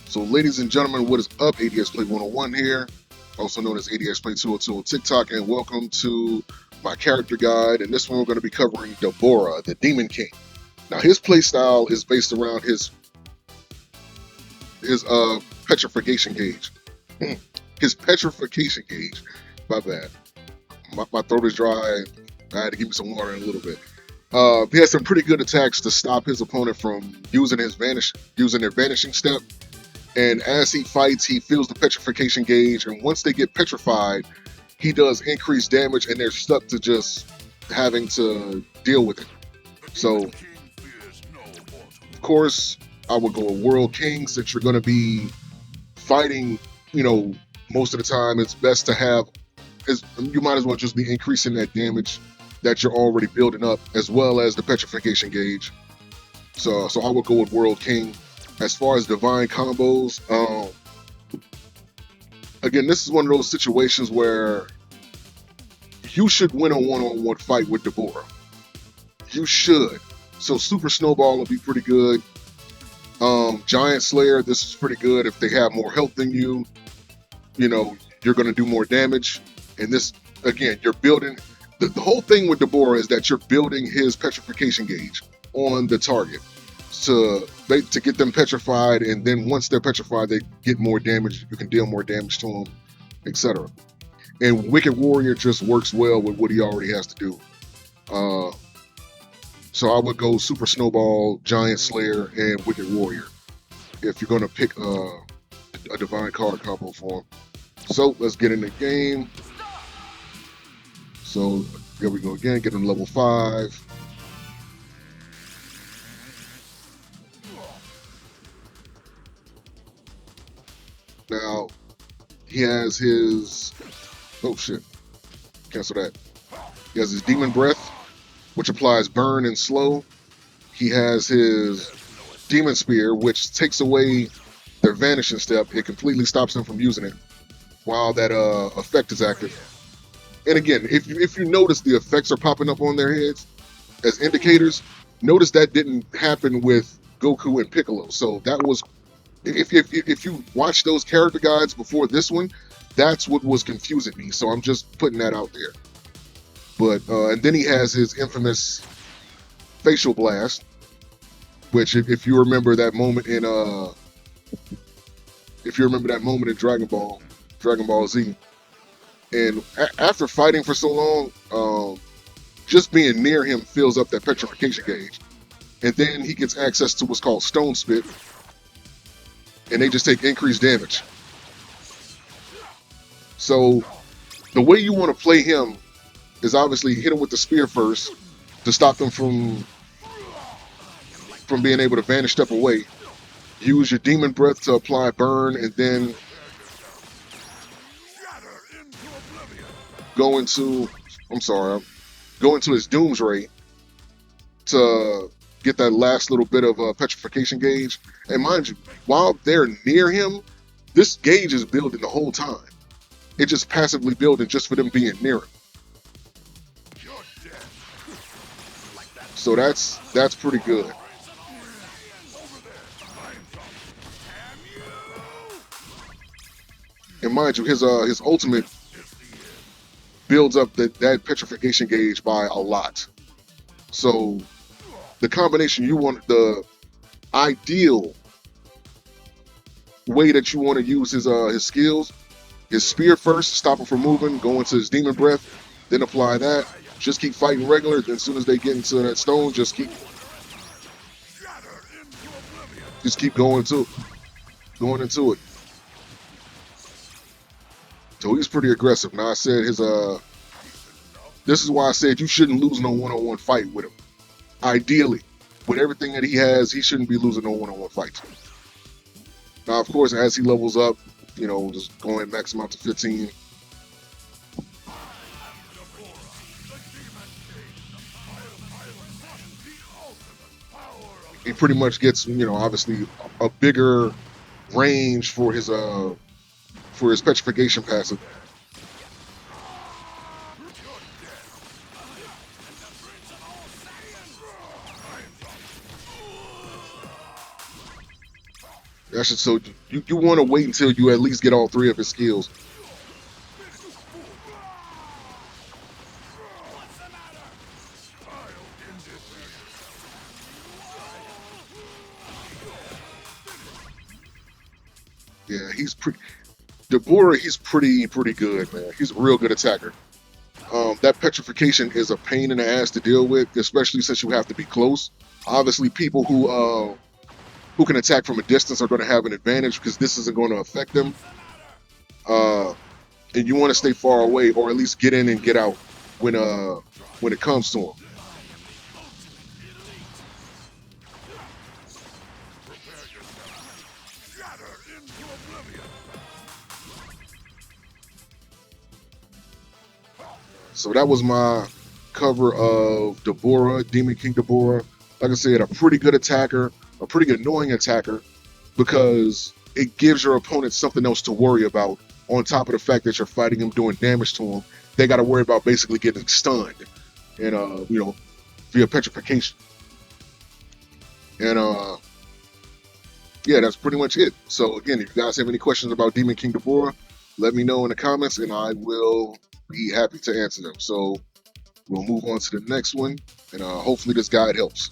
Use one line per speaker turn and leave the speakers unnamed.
So, ladies and gentlemen, what is up? ADS Play 101 here, also known as ADS Play 202 on TikTok, and welcome to my character guide. And this one, we're going to be covering Dabura, the Demon King. Now, his playstyle is based around his petrification gauge. His petrification gauge. My bad. My throat is dry. I had to give me some water in a little bit. He has some pretty good attacks to stop his opponent from using their vanishing step. And as he fights, he feels the petrification gauge, and once they get petrified, he does increased damage, and they're stuck to just having to deal with it. So, of course, I would go with World King since you're going to be fighting. Most of the time, it's best to have. You might as well just be increasing that damage that you're already building up, as well as the petrification gauge. So I would go with World King. As far as divine combos, again, this is one of those situations where you should win a one-on-one fight with Dabura. You should. So Super Snowball will be pretty good. Giant Slayer, this is pretty good. If they have more health than you, you're going to do more damage. And this, again, you're building. The whole thing with Dabura is that you're building his petrification gauge on the target to get them petrified, and then once they're petrified, they get more damage. You can deal more damage to them, etc. And Wicked Warrior just works well with what he already has to do. So I would go Super Snowball, Giant Slayer, and Wicked Warrior if you're going to pick a divine card combo for him. So let's get in the game. So here we go again, get him level 5. Now, he has his... Oh, shit. Cancel that. He has his Demon Breath, which applies burn and slow. He has his Demon Spear, which takes away their vanishing step. It completely stops them from using it while that effect is active. And again, if you notice the effects are popping up on their heads as indicators, notice that didn't happen with Goku and Piccolo. So that was... If you watch those character guides before this one, that's what was confusing me. So I'm just putting that out there. But and then he has his infamous facial blast, which if you remember that moment in Dragon Ball Z, and after fighting for so long, just being near him fills up that petrification gauge, and then he gets access to what's called Stone Spit. And they just take increased damage. So the way you want to play him is obviously hit him with the spear first to stop them from being able to vanish step away. Use your Demon Breath to apply burn, and then go into his Doom's Ray to get that last little bit of petrification gauge. And mind you, while they're near him, this gauge is building the whole time. It's just passively building just for them being near him. So that's pretty good. And mind you, his ultimate builds up that petrification gauge by a lot. So the combination you want, the ideal way that you want to use his skills is spear first, stop him from moving, go into his Demon Breath, then apply that. Just keep fighting regular. Then as soon as they get into that stone, just keep going into it. So he's pretty aggressive. Now I said this is why I said you shouldn't lose no one-on-one fight with him. Ideally, with everything that he has, he shouldn't be losing no one-on-one fights. Now, of course, as he levels up, just going max him out to 15. He pretty much gets, obviously a bigger range for his petrification passive. That's just so you want to wait until you at least get all three of his skills. Yeah, he's pretty. Dabura, he's pretty good, man. He's a real good attacker. That petrification is a pain in the ass to deal with, especially since you have to be close. Obviously, people who can attack from a distance are going to have an advantage because this isn't going to affect them. Uh, and you want to stay far away, or at least get in and get out when it comes to them. So that was my cover of Dabura, Demon King Dabura. Like I said, a pretty good attacker, a pretty annoying attacker, because it gives your opponent something else to worry about. On top of the fact that you're fighting them, doing damage to them, they got to worry about basically getting stunned, and via petrification. And yeah, that's pretty much it. So again, if you guys have any questions about Demon King Dabura, let me know in the comments, and I will be happy to answer them. So we'll move on to the next one, and hopefully this guide helps.